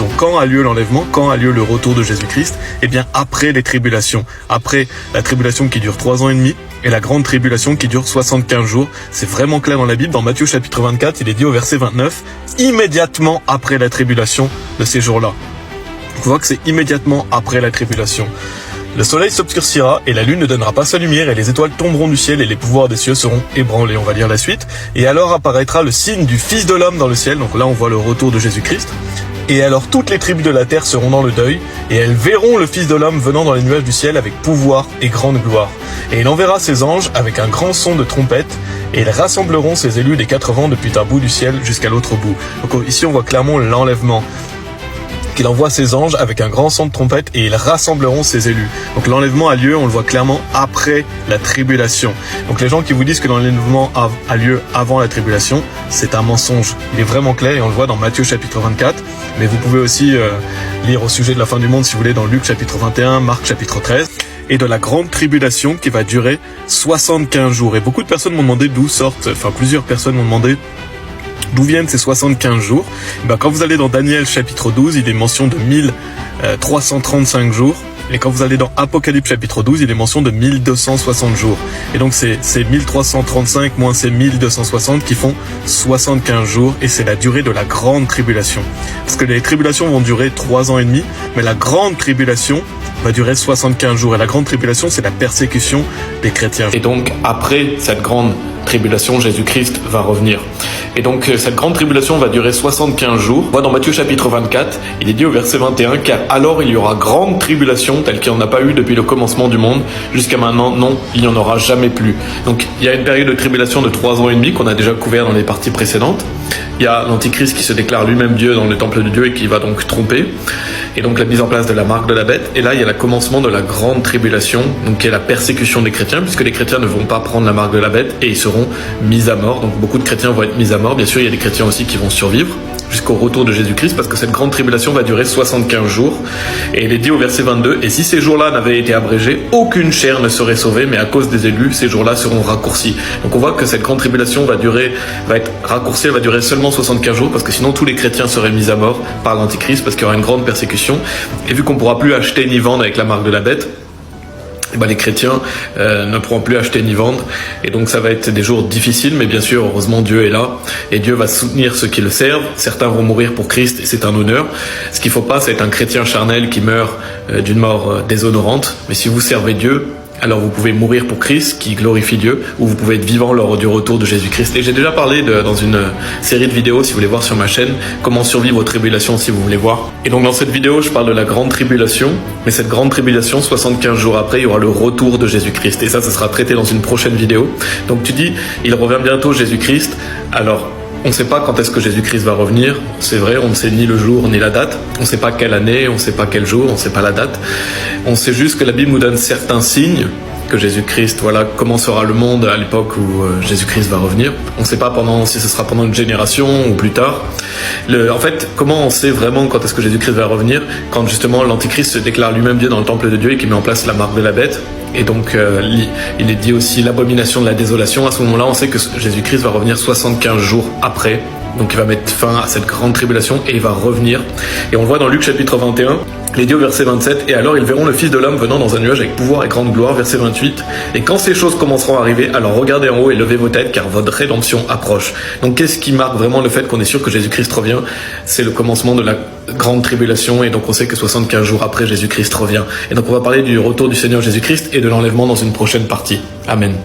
Donc quand a lieu l'enlèvement, quand a lieu le retour de Jésus-Christ? Eh bien après les tribulations, après la tribulation qui dure 3 ans et demi et la grande tribulation qui dure 75 jours. C'est vraiment clair dans la Bible. Dans Matthieu chapitre 24, il est dit au verset 29, immédiatement après la tribulation de ces jours-là. On voit que c'est immédiatement après la tribulation. Le soleil s'obscurcira et la lune ne donnera pas sa lumière et les étoiles tomberont du ciel et les pouvoirs des cieux seront ébranlés. On va lire la suite. Et alors apparaîtra le signe du Fils de l'homme dans le ciel. Donc là, on voit le retour de Jésus-Christ. Et alors toutes les tribus de la terre seront dans le deuil et elles verront le Fils de l'homme venant dans les nuages du ciel avec pouvoir et grande gloire. Et il enverra ses anges avec un grand son de trompette et ils rassembleront ses élus des 4 vents depuis un bout du ciel jusqu'à l'autre bout. Donc ici, on voit clairement l'enlèvement. Qu'il envoie ses anges avec un grand son de trompette et ils rassembleront ses élus. Donc l'enlèvement a lieu, on le voit clairement, après la tribulation. Donc les gens qui vous disent que l'enlèvement a lieu avant la tribulation, c'est un mensonge. Il est vraiment clair et on le voit dans Matthieu chapitre 24. Mais vous pouvez aussi lire au sujet de la fin du monde, si vous voulez, dans Luc chapitre 21, Marc chapitre 13. Et de la grande tribulation qui va durer 75 jours. Et beaucoup de personnes m'ont demandé plusieurs personnes m'ont demandé d'où viennent ces 75 jours? Quand vous allez dans Daniel chapitre 12, il est mention de 1335 jours. Et quand vous allez dans Apocalypse chapitre 12, il est mention de 1260 jours. Et donc c'est 1335 moins ces 1260 qui font 75 jours. Et c'est la durée de la grande tribulation. Parce que les tribulations vont durer 3 ans et demi, mais la grande tribulation va durer 75 jours. Et la grande tribulation, c'est la persécution des chrétiens. Et donc, après cette grande tribulation, Jésus-Christ va revenir. Et donc, cette grande tribulation va durer 75 jours. On voit dans Matthieu chapitre 24, il est dit au verset 21, car alors il y aura grande tribulation, telle qu'il n'y en a pas eu depuis le commencement du monde. Jusqu'à maintenant, non, il n'y en aura jamais plus. Donc, il y a une période de tribulation de 3 ans et demi qu'on a déjà couvert dans les parties précédentes. Il y a l'Antichrist qui se déclare lui-même Dieu dans le temple de Dieu et qui va donc tromper. Et donc la mise en place de la marque de la bête. Et là, il y a le commencement de la grande tribulation, donc qui est la persécution des chrétiens, puisque les chrétiens ne vont pas prendre la marque de la bête et ils seront mis à mort. Donc beaucoup de chrétiens vont être mis à mort. Bien sûr, il y a des chrétiens aussi qui vont survivre jusqu'au retour de Jésus-Christ, parce que cette grande tribulation va durer 75 jours. Et il est dit au verset 22, « Et si ces jours-là n'avaient été abrégés, aucune chair ne serait sauvée, mais à cause des élus, ces jours-là seront raccourcis. » Donc on voit que cette grande tribulation va être raccourcie, elle va durer seulement 75 jours, parce que sinon tous les chrétiens seraient mis à mort par l'Antichrist, parce qu'il y aura une grande persécution. Et vu qu'on ne pourra plus acheter ni vendre avec la marque de la bête, les chrétiens ne pourront plus acheter ni vendre, et donc ça va être des jours difficiles, mais bien sûr, heureusement, Dieu est là, et Dieu va soutenir ceux qui le servent. Certains vont mourir pour Christ, et c'est un honneur. Ce qu'il ne faut pas, c'est être un chrétien charnel qui meurt d'une mort déshonorante, mais si vous servez Dieu, alors vous pouvez mourir pour Christ, qui glorifie Dieu, ou vous pouvez être vivant lors du retour de Jésus-Christ. Et j'ai déjà parlé dans une série de vidéos, si vous voulez voir sur ma chaîne, comment survivre aux tribulations, si vous voulez voir. Et donc dans cette vidéo, je parle de la grande tribulation, mais cette grande tribulation, 75 jours après, il y aura le retour de Jésus-Christ. Et ça sera traité dans une prochaine vidéo. Donc tu dis, il revient bientôt, Jésus-Christ. Alors, on ne sait pas quand est-ce que Jésus-Christ va revenir, c'est vrai, on ne sait ni le jour ni la date, on ne sait pas quelle année, on ne sait pas quel jour, on ne sait pas la date. On sait juste que la Bible nous donne certains signes que Jésus-Christ, comment sera le monde à l'époque où Jésus-Christ va revenir. On ne sait pas si ce sera pendant une génération ou plus tard. En fait, comment on sait vraiment quand est-ce que Jésus-Christ va revenir? Quand justement l'Antichrist se déclare lui-même Dieu dans le temple de Dieu et qui met en place la marque de la bête. Et donc, il est dit aussi l'abomination de la désolation. À ce moment-là, on sait que Jésus-Christ va revenir 75 jours après. Donc, il va mettre fin à cette grande tribulation et il va revenir. Et on le voit dans Luc chapitre 21. Il est dit au verset 27, « Et alors ils verront le Fils de l'homme venant dans un nuage avec pouvoir et grande gloire. » Verset 28. « Et quand ces choses commenceront à arriver, alors regardez en haut et levez vos têtes, car votre rédemption approche. » Donc qu'est-ce qui marque vraiment le fait qu'on est sûr que Jésus-Christ revient? C'est le commencement de la grande tribulation, et donc on sait que 75 jours après, Jésus-Christ revient. Et donc on va parler du retour du Seigneur Jésus-Christ et de l'enlèvement dans une prochaine partie. Amen.